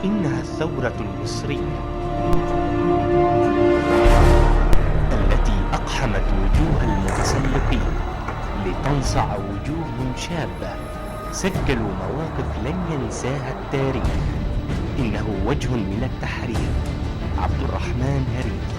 إنها الثورة المصرية التي أقحمت وجوه المتسلقين لتنصع وجوه شابة سجلوا مواقف لن ينساها التاريخ. إنه وجه من التحرير، عبد الرحمن هريدي.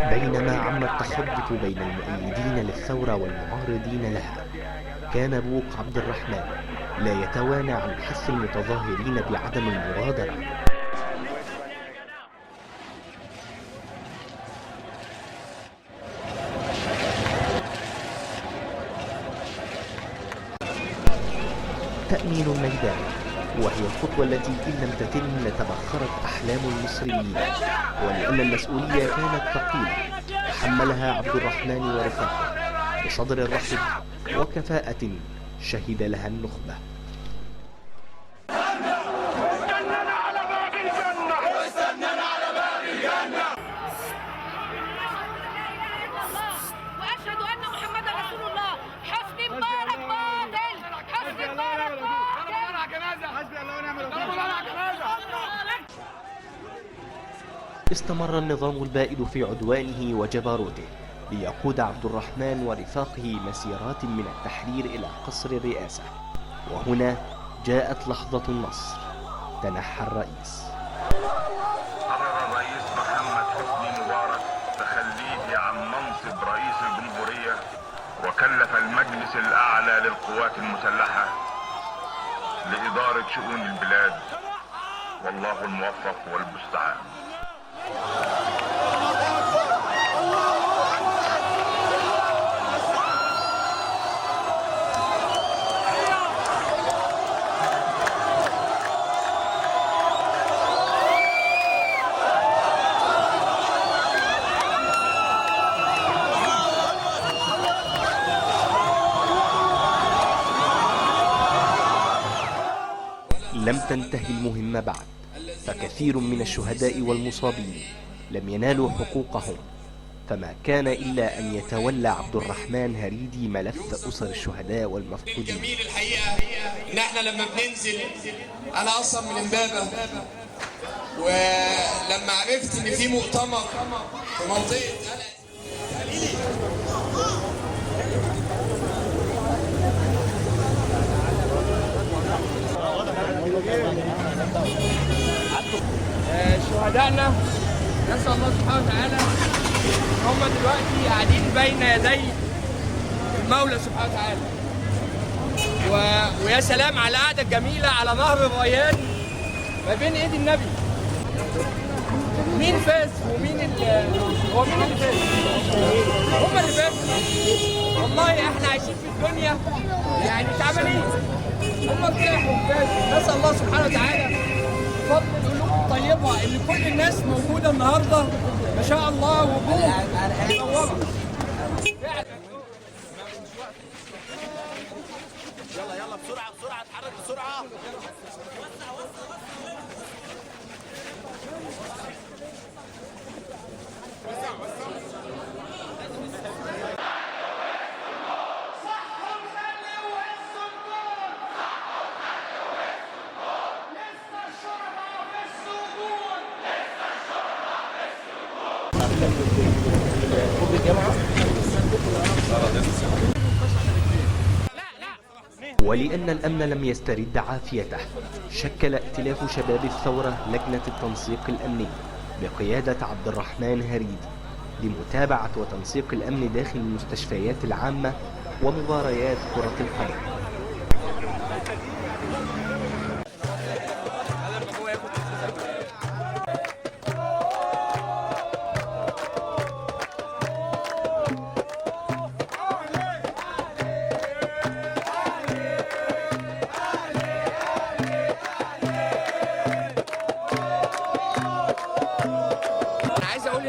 بينما عم التخبط بين المؤيدين للثورة والمعارضين لها، كان بوق عبد الرحمن لا يتوانى عن حث المتظاهرين بعدم المغادرة. تأمين الميدان، وهي الخطوة التي إن لم تتم لتبخرت أحلام المصريين، ولأن المسؤولية كانت ثقيلة تحملها عبد الرحمن ورفاقه بصدر رحب وكفاءة شهد لها النخبة. وأشهد أن محمدا رسول الله. حسني مبارك باطل، حسني مبارك باطل. استمر النظام البائد في عدوانه وجبروته ليقود عبد الرحمن ورفاقه مسيرات من التحرير إلى قصر الرئاسة، وهنا جاءت لحظة النصر. تنحى الرئيس. قرر الرئيس محمد حسني مبارك تخليه عن منصب رئيس الجمهورية، وكلف المجلس الأعلى للقوات المسلحة لإدارة شؤون البلاد، والله الموفق والمستعان. لم تنتهي المهمة بعد، فكثير من الشهداء والمصابين لم ينالوا حقوقهم، فما كان إلا أن يتولى عبد الرحمن هريدي ملف أسر الشهداء والمفقودين. الجميل الحقيقة إن احنا لما بننزل، أنا أصلا من إمبابة، ولما عرفت إن في مؤتمر في منطقة شهدائنا، نسأل الله سبحانه وتعالى هم دلوقتي قاعدين بين يدي المولى سبحانه وتعالى، ويا سلام على القعدة الجميلة على نهر الريان ما بين ايدي النبي. مين فاز ومين هو مين اللي فاز؟ هم اللي فازوا. والله احنا عايشين في الدنيا يعني تعبانين، هم ارتاحوا وفازوا. نسأل الله سبحانه وتعالى بفضل القلوب الطيبة اللي كل الناس موجودة النهارده ما شاء الله، وجوه منورة فعلا. يلا بسرعة بسرعة، اتحرك بسرعة. ولأن الأمن لم يسترد عافيته، شكل ائتلاف شباب الثورة لجنة التنسيق الأمني بقيادة عبد الرحمن هريدي لمتابعة وتنسيق الأمن داخل المستشفيات العامة ومباريات كرة القدم.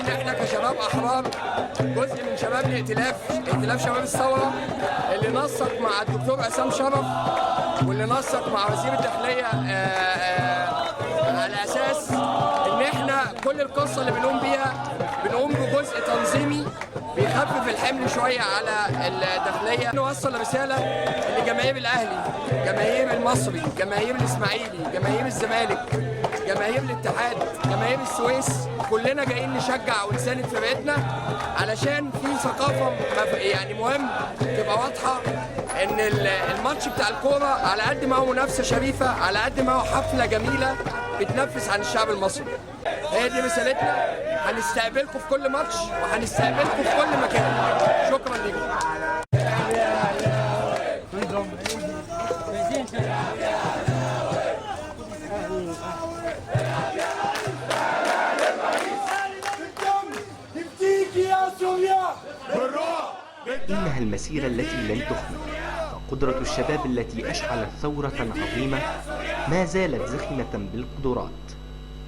احنا كشباب احرار قرار جزء من شباب ائتلاف شباب الثوره اللي نسق مع الدكتور عصام شرف واللي نسق مع وزير الداخليه على اساس ان احنا كل القصه اللي بنقوم بجزء تنظيمي بيخفف الحمل شويه على الداخليه. نوصل رساله لجماهير الاهلي، جماهير المصري، جماهير الاسماعيلي، جماهير الزمالك، جماهير الاتحاد، جماهير السويس، كلنا جايين نشجع ونساند فرقتنا علشان في ثقافه يعني مهم تبقى واضحه ان الماتش بتاع الكوره على قد ما هو منافسه شريفه، على قد ما هو حفله جميله بتنفس عن الشعب المصري. هي دي رسالتنا، هنستقبلكم في كل ماتش وهنستقبلكم في كل مكان. شكرا لكم. إنها المسيرة التي لن تخلو، فقدرة الشباب التي أشعلت ثورة عظيمة ما زالت زخمة بالقدرات،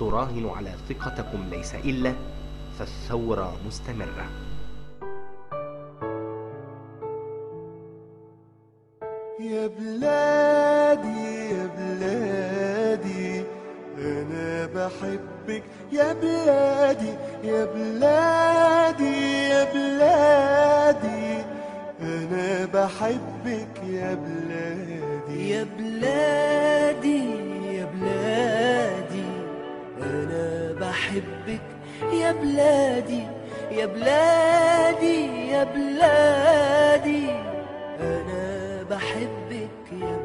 تراهن على ثقتكم ليس إلا فالثورة مستمرة. يا بلادي يا بلادي أنا بحبك يا بلادي يا بلادي يا بلادي أنا بحبك يا بلادي يا بلادي يا بلادي أنا بحبك يا بلادي يا بلادي يا بلادي أنا بحبك يا